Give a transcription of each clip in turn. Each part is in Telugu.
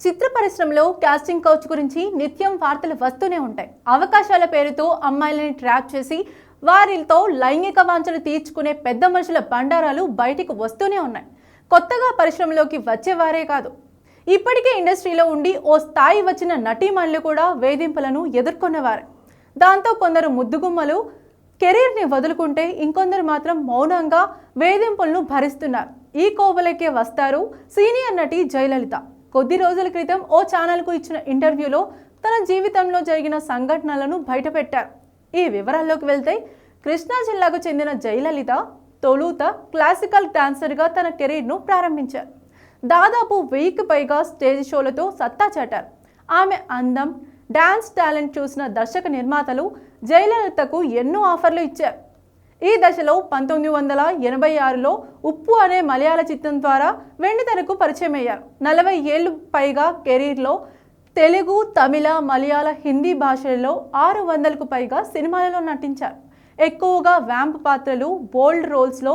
చిత్ర పరిశ్రమలో కాస్టింగ్ కౌచ్ గురించి నిత్యం వార్తలు వస్తూనే ఉంటాయి. అవకాశాల పేరుతో అమ్మాయిలని ట్రాప్ చేసి వారితో లైంగిక వాంఛలు తీర్చుకునే పెద్ద మనుషుల బండారాలు బయటికి వస్తూనే ఉన్నాయి. కొత్తగా పరిశ్రమలోకి వచ్చేవారే కాదు, ఇప్పటికే ఇండస్ట్రీలో ఉండి ఓ స్థాయి వచ్చిన నటీమణులు కూడా వేధింపులను ఎదుర్కొన్నవారే. దాంతో కొందరు ముద్దుగుమ్మలు కెరీర్ని వదులుకుంటే ఇంకొందరు మాత్రం మౌనంగా వేధింపులను భరిస్తున్నారు. ఈ కోవలకే వస్తారు సీనియర్ నటి జయలలిత. కొద్ది రోజుల క్రితం ఓ ఛానల్కు ఇచ్చిన ఇంటర్వ్యూలో తన జీవితంలో జరిగిన సంఘటనలను బయటపెట్టారు. ఈ వివరాల్లోకి వెళ్తే, కృష్ణా జిల్లాకు చెందిన జయలలిత తొలుత క్లాసికల్ డాన్సర్గా తన కెరీర్ను ప్రారంభించారు. దాదాపు 1000కి పైగా స్టేజ్ షోలతో సత్తా చాటారు. ఆమె అందం, డాన్స్ టాలెంట్ చూసిన దర్శక నిర్మాతలు జయలలితకు ఎన్నో ఆఫర్లు ఇచ్చారు. ఈ దశలో 1986లో ఉప్పు అనే మలయాళ చిత్రం ద్వారా వెండితెరకు పరిచయం అయ్యారు. 40 ఏళ్లు పైగా కెరీర్లో తెలుగు, తమిళ, మలయాళ, హిందీ భాషల్లో 600కు పైగా సినిమాలలో నటించారు. ఎక్కువగా వ్యాంప్ పాత్రలు, బోల్డ్ రోల్స్లో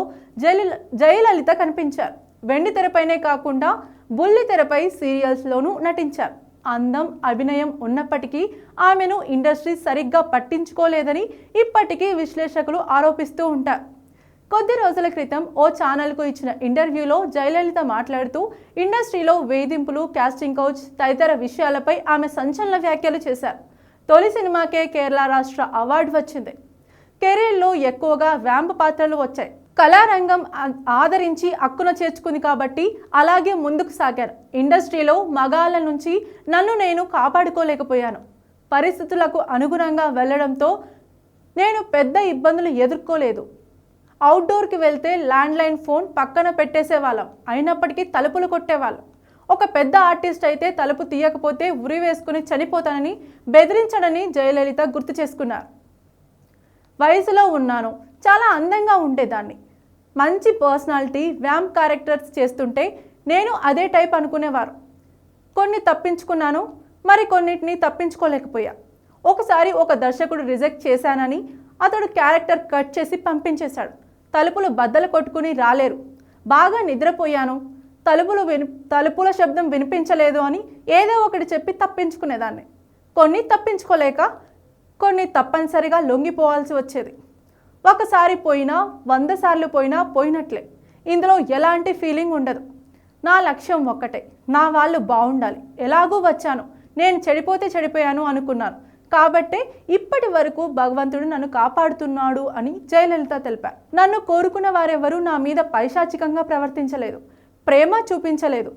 జయలలిత కనిపించారు. వెండితెరపైనే కాకుండా బుల్లితెరపై సీరియల్స్లోనూ నటించారు. అందం, అభినయం ఉన్నప్పటికీ ఆమెను ఇండస్ట్రీ సరిగ్గా పట్టించుకోలేదని ఇప్పటికీ విశ్లేషకులు ఆరోపిస్తూ ఉంటారు. కొద్ది రోజుల క్రితం ఓ ఛానల్కు ఇచ్చిన ఇంటర్వ్యూలో జయలలిత మాట్లాడుతూ ఇండస్ట్రీలో వేధింపులు, కాస్టింగ్ కౌచ్ తదితర విషయాలపై ఆమె సంచలన వ్యాఖ్యలు చేశారు. తొలి సినిమాకే కేరళ రాష్ట్ర అవార్డు వచ్చింది. కెరీర్లో ఎక్కువగా వ్యాంప్ పాత్రలు వచ్చాయి. కళారంగం ఆదరించి అక్కున చేర్చుకుంది కాబట్టి అలాగే ముందుకు సాగాను. ఇండస్ట్రీలో మగాళ్ళ నుంచి నన్ను నేను కాపాడుకోలేకపోయాను. పరిస్థితులకు అనుగుణంగా వెళ్ళడంతో నేను పెద్ద ఇబ్బందులు ఎదుర్కోలేదు. అవుట్డోర్కి వెళ్తే ల్యాండ్లైన్ ఫోన్ పక్కన పెట్టేసేవాళ్ళం, అయినప్పటికీ తలుపులు కొట్టేవాళ్ళం. ఒక పెద్ద ఆర్టిస్ట్ అయితే తలుపు తీయకపోతే ఉరి వేసుకుని చనిపోతానని బెదిరించడని జయలలిత గుర్తు చేసుకున్నారు. వయసులో ఉన్నాను, చాలా అందంగా ఉండేదాన్ని, మంచి పర్సనాలిటీ, వ్యాంప్ క్యారెక్టర్స్ చేస్తుంటే నేను అదే టైప్ అనుకునేవారు. కొన్ని తప్పించుకున్నాను, మరి కొన్నిటిని తప్పించుకోలేకపోయా. ఒకసారి ఒక దర్శకుడు రిజెక్ట్ చేశానని అతడు క్యారెక్టర్ కట్ చేసి పంపించేశాడు. తలుపులు బద్దలు కొట్టుకుని రాలేరు. బాగా నిద్రపోయాను, తలుపుల శబ్దం వినిపించలేదు అని ఏదో ఒకటి చెప్పి తప్పించుకునేదాన్ని. కొన్ని తప్పించుకోలేక కొన్ని తప్పనిసరిగా లొంగిపోవాల్సి వచ్చేది. ఒకసారి పోయినా 100 సార్లు పోయినా పోయినట్లే. ఇందులో ఎలాంటి ఫీలింగ్ ఉండదు. నా లక్ష్యం ఒక్కటే, నా వాళ్ళు బాగుండాలి. ఎలాగూ వచ్చాను, నేను చెడిపోతే చెడిపోయాను అనుకున్నాను కాబట్టే ఇప్పటి వరకు భగవంతుడు నన్ను కాపాడుతున్నాడు అని జయలలిత తెలిపారు. నన్ను కోరుకున్న వారెవరూ నా మీద పైశాచికంగా ప్రవర్తించలేదు, ప్రేమ చూపించలేదు.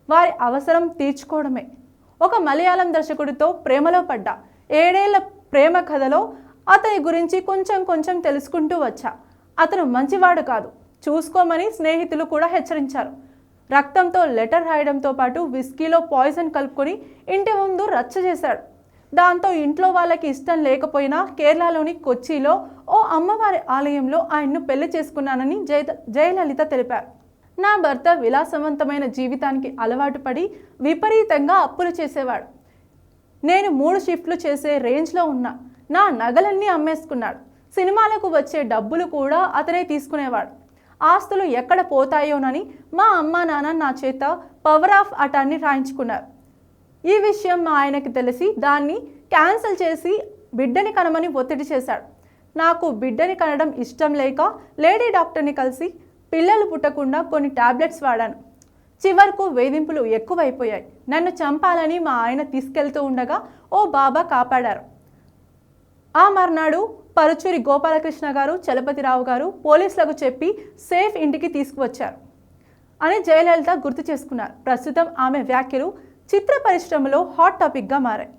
వారి అవసరం తీర్చుకోవడమే. ఒక మలయాళం దర్శకుడితో ప్రేమలో పడ్డా. 7 ఏళ్ల ప్రేమ కథలో అతని గురించి కొంచెం తెలుసుకుంటూ వచ్చా. అతను మంచివాడు కాదు, చూసుకోమని స్నేహితులు కూడా హెచ్చరించారు. రక్తంతో లెటర్ రాయడంతో పాటు విస్కీలో పాయిజన్ కలుపుకొని ఇంటి ముందు రచ్చ చేశాడు. దాంతో ఇంట్లో వాళ్ళకి ఇష్టం లేకపోయినా కేరళలోని కొచ్చిలో ఓ అమ్మవారి ఆలయంలో ఆయన్ను పెళ్లి చేసుకున్నానని జయలలిత తెలిపారు. నా భర్త విలాసవంతమైన జీవితానికి అలవాటు పడి విపరీతంగా అప్పులు చేసేవాడు. నేను 3 షిఫ్ట్లు చేసే రేంజ్లో ఉన్నా. నా నగలన్నీ అమ్మేసుకున్నాడు. సినిమాలకు వచ్చే డబ్బులు కూడా అతనే తీసుకునేవాడు. ఆస్తులు ఎక్కడ పోతాయోనని మా అమ్మా నాన్న నా చేత పవర్ ఆఫ్ అటార్నీ రాయించుకున్నారు. ఈ విషయం మా ఆయనకి తెలిసి దాన్ని క్యాన్సిల్ చేసి బిడ్డని కనమని ఒత్తిడి చేశాడు. నాకు బిడ్డని కనడం ఇష్టం లేక లేడీ డాక్టర్ని కలిసి పిల్లలు పుట్టకుండా కొన్ని టాబ్లెట్స్ వాడాను. చివరకు వేధింపులు ఎక్కువైపోయాయి. నన్ను చంపాలని మా ఆయన తీసుకెళ్తూ ఉండగా ఓ బాబా కాపాడారు. ఆ మర్నాడు పరుచూరి గోపాలకృష్ణ గారు, చలపతిరావు గారు పోలీసులకు చెప్పి సేఫ్ ఇంటికి తీసుకువచ్చారు అని జయలలిత గుర్తు చేసుకున్నారు. ప్రస్తుతం ఆమె వ్యాఖ్యలు చిత్ర పరిశ్రమలో హాట్ టాపిక్గా మారాయి.